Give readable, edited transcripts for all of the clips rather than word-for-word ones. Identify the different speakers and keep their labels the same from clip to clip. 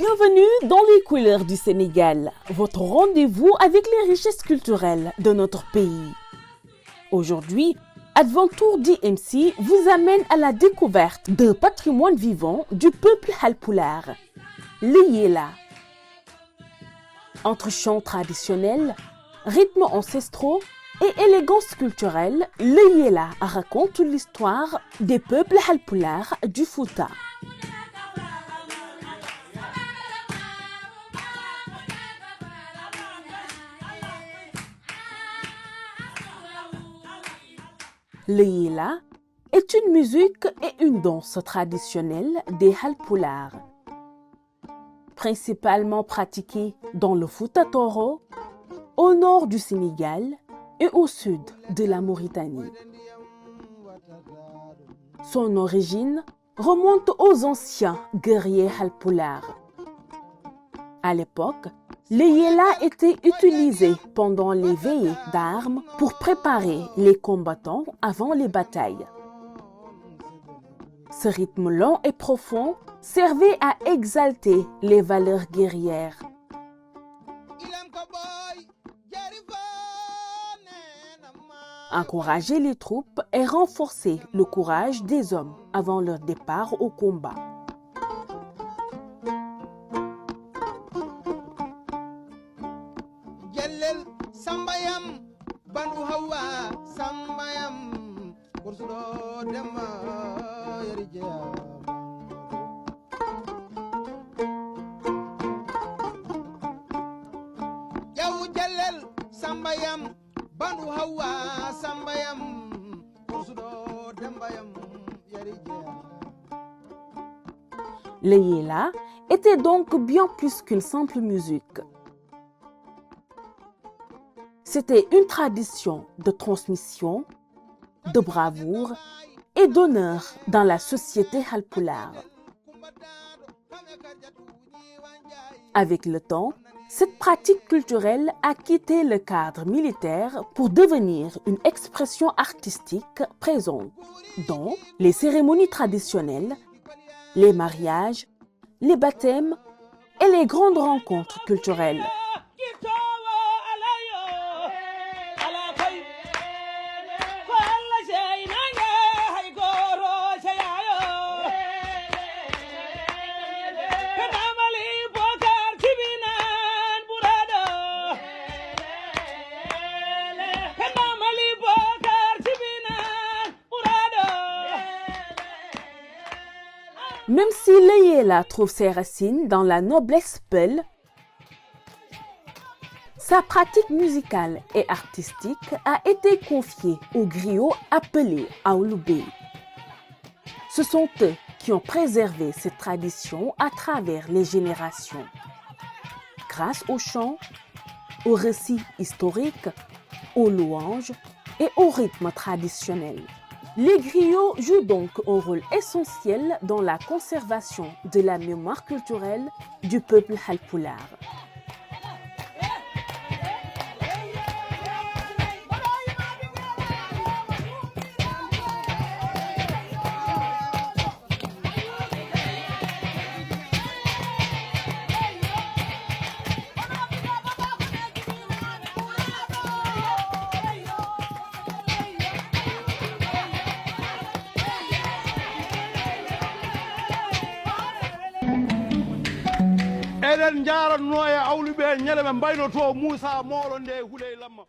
Speaker 1: Bienvenue dans les couleurs du Sénégal, votre rendez-vous avec les richesses culturelles de notre pays. Aujourd'hui, Adventure DMC vous amène à la découverte d'un patrimoine vivant du peuple halpulaar, le Yella. Entre chants traditionnels, rythmes ancestraux et élégance culturelle, le Yella raconte l'histoire des peuples halpulaar du Fouta. Le Yella est une musique et une danse traditionnelle des Halpulaar, principalement pratiquée dans le Fouta Toro, au nord du Sénégal et au sud de la Mauritanie. Son origine remonte aux anciens guerriers Halpulaar. À l'époque, le Yella était utilisé pendant les veillées d'armes pour préparer les combattants avant les batailles. Ce rythme lent et profond servait à exalter les valeurs guerrières. Encourager les troupes et renforcer le courage des hommes avant leur départ au combat. Le Yella était donc bien plus qu'une simple musique. C'était une tradition de transmission, de bravoure et d'honneur dans la société halpulaar. Avec le temps, cette pratique culturelle a quitté le cadre militaire pour devenir une expression artistique présente dans les cérémonies traditionnelles, les mariages, les baptêmes et les grandes rencontres culturelles. Même si le Yella trouve ses racines dans la noblesse peul, sa pratique musicale et artistique a été confiée aux griots appelés Aouloubé. Ce sont eux qui ont préservé cette tradition à travers les générations. Grâce aux chants, aux récits historiques, aux louanges et aux rythmes traditionnels. Les griots jouent donc un rôle essentiel dans la conservation de la mémoire culturelle du peuple halpulaar.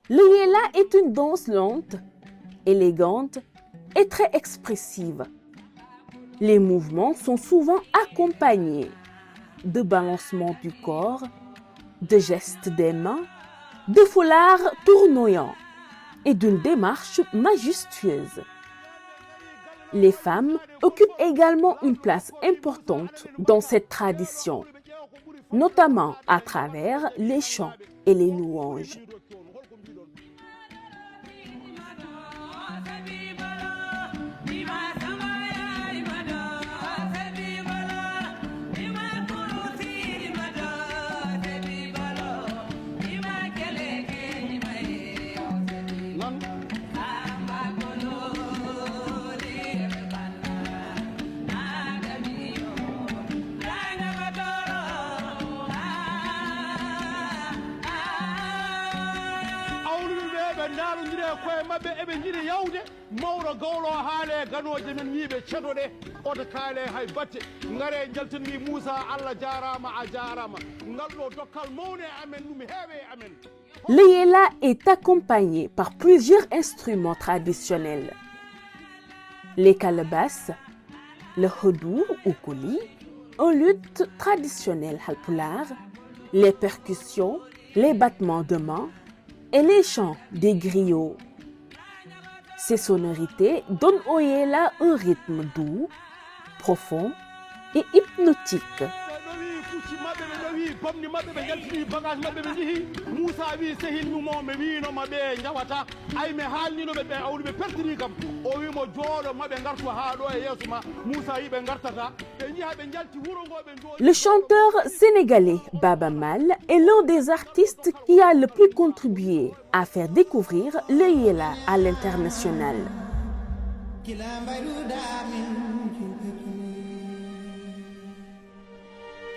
Speaker 1: Le Yella est une danse lente, élégante et très expressive. Les mouvements sont souvent accompagnés de balancements du corps, de gestes des mains, de foulards tournoyants et d'une démarche majestueuse. Les femmes occupent également une place importante dans cette tradition, notamment à travers les chants et les louanges.
Speaker 2: koye mabɓe eɓe jiiɗi yawde mawɗo gawlo haale ganoje men wiiɓe ceɗoɗe oto kaale hay batte ngare jaltinmi Moussa Allah jarama a jarama ngalɗo dokkal mawne amen ɗum heewe amen.
Speaker 1: Le yéla est accompagné par plusieurs instruments traditionnels. Les calebasses, le hodour ou koli, un luth traditionnel halpulaar, les percussions, les battements de mains et les chants des griots. Ces sonorités donnent au yéla un rythme doux, profond et hypnotique.
Speaker 2: Bamni mabɓe ɓe jaltini bagage mabɓe ɓe jeehi Moussa wi sehil mumo mi winoma ɓe jawata ay mi haalninoɓe ɓe awdi ɓe pertini kam o wimo jooɗo maɓe gartu ha ɗo e yeeso ma Moussa yi ɓe gartata ɓe jiiha ɓe jalti wuro ngo ɓe jooɗi.
Speaker 1: Le chanteur sénégalais Baba Mal est l'un des artistes qui a le plus contribué à faire découvrir le yéla à l'international.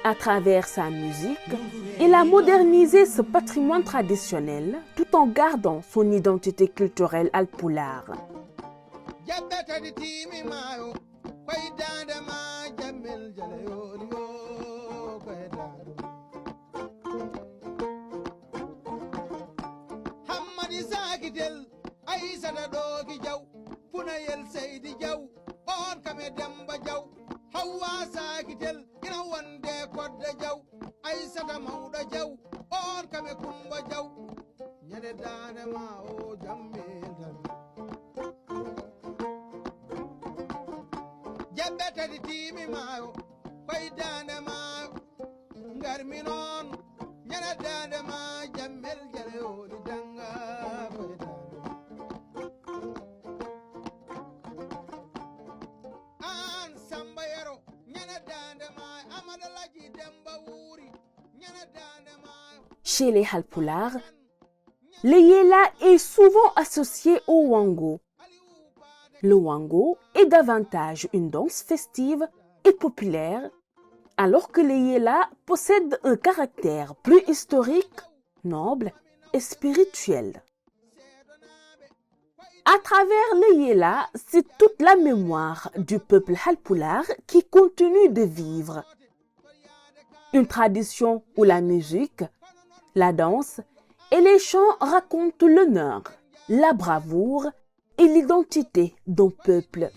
Speaker 1: À travers sa musique, il a modernisé ce patrimoine traditionnel tout en gardant son identité culturelle alpulaar. Chez les halpulaar, le yéla est souvent associé au wango. Le wango est davantage une danse festive et populaire, alors que le yéla possède un caractère plus historique, noble et spirituel. À travers le yéla, c'est toute la mémoire du peuple halpulaar qui continue de vivre. Une tradition où la musique, la danse et les chants racontent l'honneur, la bravoure et l'identité d'un peuple.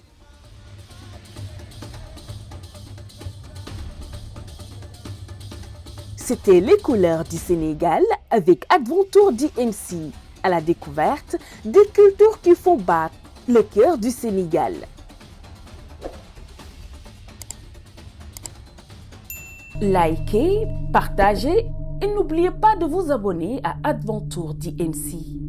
Speaker 1: C'était les couleurs du Sénégal avec Adventure DMC, à la découverte des cultures qui font battre le cœur du Sénégal. Likez, partagez et n'oubliez pas de vous abonner à Adventure DMC.